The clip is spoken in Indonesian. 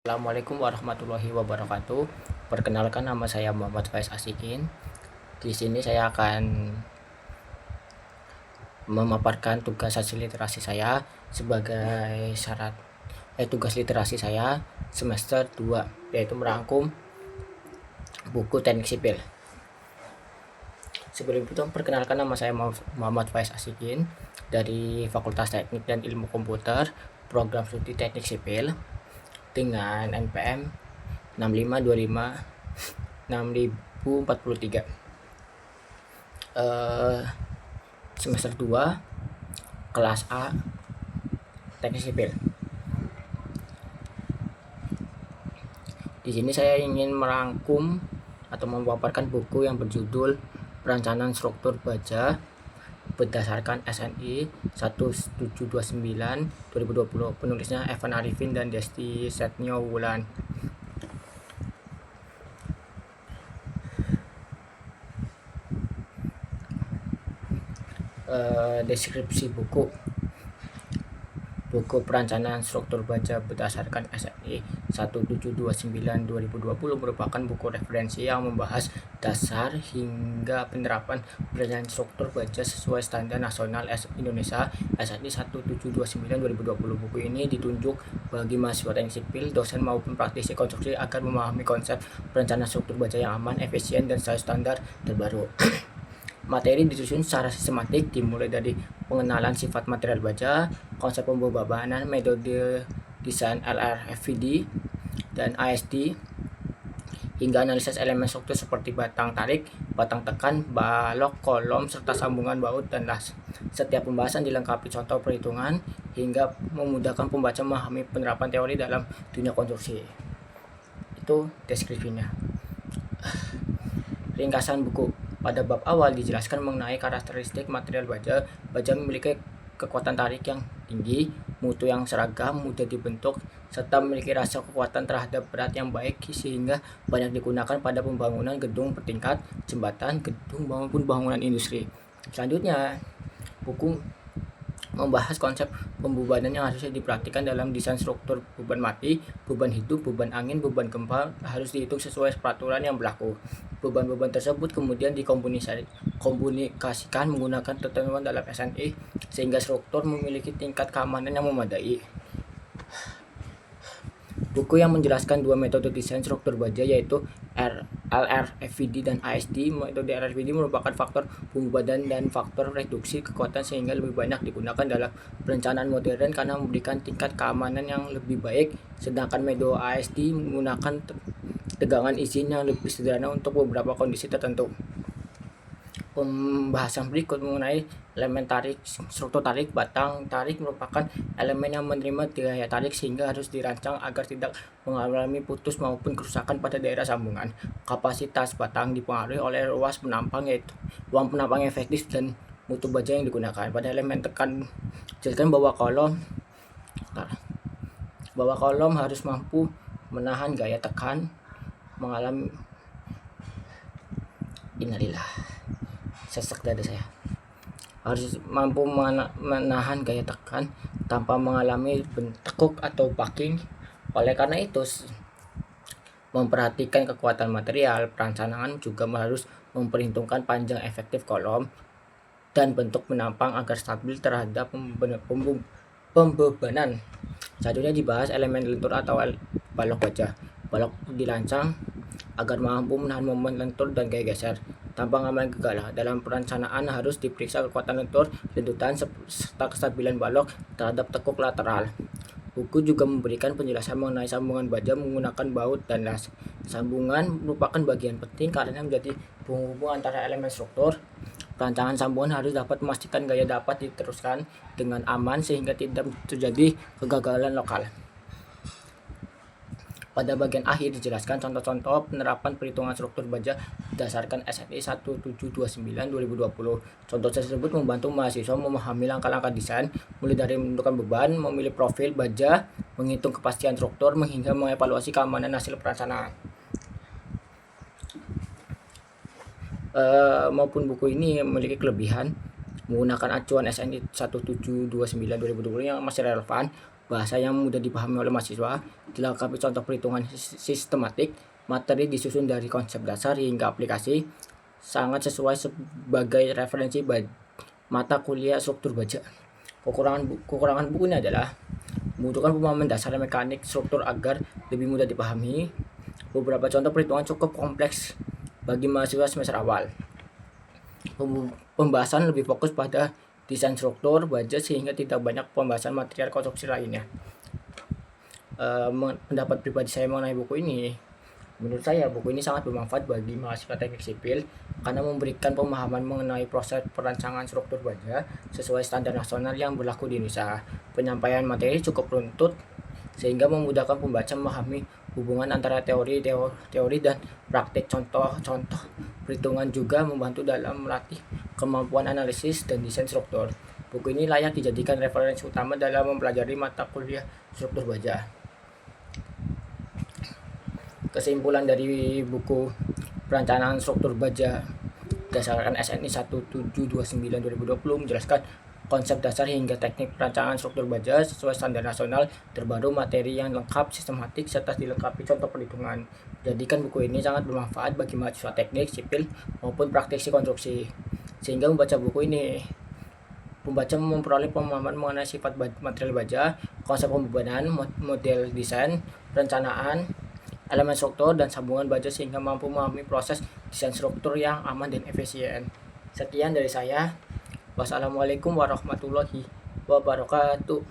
Assalamualaikum warahmatullahi wabarakatuh. Perkenalkan, nama saya Muhammad Faiz Asikin. Di sini saya akan memaparkan tugas hasil literasi saya sebagai syarat tugas literasi saya semester 2, yaitu merangkum buku teknik sipil. Sebelum itu, perkenalkan, nama saya Muhammad Faiz Asikin dari Fakultas Teknik dan Ilmu Komputer, Program Studi Teknik Sipil dengan NPM 6525 6043. Semester 2, kelas A, Teknik Sipil. Di sini saya ingin merangkum atau memaparkan buku yang berjudul Perencanaan Struktur Baja berdasarkan SNI 1729 2020. Penulisnya Evan Arifin dan Desti Setnio Wulan. Deskripsi buku Perencanaan Struktur Baja berdasarkan SNI 1729 2020 merupakan buku referensi yang membahas dasar hingga penerapan perencanaan struktur baja sesuai standar nasional Indonesia SNI 1729 2020. Buku ini ditunjuk bagi mahasiswa teknik sipil, dosen maupun praktisi konstruksi agar memahami konsep perencanaan struktur baja yang aman, efisien, dan sesuai standar terbaru. Materi disusun secara sistematik, dimulai dari pengenalan sifat material baja, konsep pembebanan, metode desain LRFVD dan ASD, hingga analisis elemen struktur seperti batang tarik, batang tekan, balok, kolom, serta sambungan baut dan las. Setiap pembahasan dilengkapi contoh perhitungan hingga memudahkan pembaca memahami penerapan teori dalam dunia konstruksi. Itu deskripsinya. Ringkasan buku. Pada bab awal dijelaskan mengenai karakteristik material baja. Baja memiliki kekuatan tarik yang tinggi, mutu yang seragam, mudah dibentuk, serta memiliki rasa kekuatan terhadap berat yang baik sehingga banyak digunakan pada pembangunan gedung bertingkat, jembatan, gedung maupun bangunan industri. Selanjutnya, buku membahas konsep pembebanan yang harusnya diperhatikan dalam desain struktur. Beban mati, beban hidup, beban angin, beban gempa harus dihitung sesuai peraturan yang berlaku. Beban-beban tersebut kemudian dikomunikasikan menggunakan ketentuan dalam SNI sehingga struktur memiliki tingkat keamanan yang memadai. Buku yang menjelaskan dua metode desain struktur baja, yaitu LRFVD dan ASD. Metode LRFVD merupakan faktor pembebanan dan faktor reduksi kekuatan sehingga lebih banyak digunakan dalam perencanaan modern karena memberikan tingkat keamanan yang lebih baik, sedangkan metode ASD menggunakan tegangan izin yang lebih sederhana untuk beberapa kondisi tertentu. Pembahasan berikut mengenai elemen tarik. Struktur tarik. Batang tarik merupakan elemen yang menerima gaya tarik sehingga harus dirancang agar tidak mengalami putus maupun kerusakan pada daerah sambungan. Kapasitas batang dipengaruhi oleh ruas penampang, yaitu ruang penampang efektif dan mutu baja yang digunakan. Pada elemen tekan jelaskan bahwa kolom harus mampu menahan gaya tekan, mengalami sesak dada saya, harus mampu menahan gaya tekan tanpa mengalami tekuk atau bucking. Oleh karena itu, memperhatikan kekuatan material, perencanaan juga harus memperhitungkan panjang efektif kolom dan bentuk penampang agar stabil terhadap pembebanan. Selanjutnya dibahas elemen lentur atau balok baja. Balok dirancang agar mampu menahan momen lentur dan gaya geser tanpa mengalami gegala. Dalam perencanaan harus diperiksa kekuatan lenturan serta kestabilan balok terhadap tekuk lateral. Buku juga memberikan penjelasan mengenai sambungan baja menggunakan baut dan las. Sambungan merupakan bagian penting karena menjadi penghubung antara elemen struktur. Perancangan sambungan harus dapat memastikan gaya dapat diteruskan dengan aman sehingga tidak terjadi kegagalan lokal. Pada bagian akhir dijelaskan contoh-contoh penerapan perhitungan struktur baja berdasarkan SNI 1729 2020. Contoh tersebut membantu mahasiswa memahami langkah-langkah desain, mulai dari menentukan beban, memilih profil baja, menghitung kepastian struktur, hingga mengevaluasi keamanan hasil perencanaan. Maupun buku ini memiliki kelebihan menggunakan acuan SNI 1729 2020 yang masih relevan. bahasa yang mudah dipahami oleh mahasiswa, dilengkapi contoh perhitungan sistematik, materi disusun dari konsep dasar hingga aplikasi, sangat sesuai sebagai referensi mata kuliah struktur baja. Kekurangan buku ini adalah membutuhkan pemahaman dasar mekanik struktur agar lebih mudah dipahami. Beberapa contoh perhitungan cukup kompleks bagi mahasiswa semester awal. Pembahasan lebih fokus pada desain struktur baja sehingga tidak banyak pembahasan material konstruksi lainnya. Pendapat pribadi saya mengenai buku ini, menurut saya buku ini sangat bermanfaat bagi mahasiswa teknik sipil karena memberikan pemahaman mengenai proses perancangan struktur baja sesuai standar nasional yang berlaku di Indonesia. Penyampaian materi cukup runtut sehingga memudahkan pembaca memahami hubungan antara teori dan praktik. Contoh-contoh perhitungan juga membantu dalam melatih kemampuan analisis dan desain struktur. Buku ini layak dijadikan referensi utama dalam mempelajari mata kuliah struktur baja. Kesimpulan dari buku perencanaan struktur baja berdasarkan SNI 1729/2020 menjelaskan konsep dasar hingga teknik perancangan struktur baja sesuai standar nasional terbaru, materi yang lengkap, sistematik, serta dilengkapi contoh perhitungan. Jadikan buku ini sangat bermanfaat bagi mahasiswa teknik, sipil, maupun praktisi konstruksi. Sehingga membaca buku ini, pembaca memperoleh pemahaman mengenai sifat material baja, konsep pembebanan, model desain, perencanaan, elemen struktur, dan sambungan baja sehingga mampu memahami proses desain struktur yang aman dan efisien. Sekian dari saya. Wassalamualaikum warahmatullahi wabarakatuh.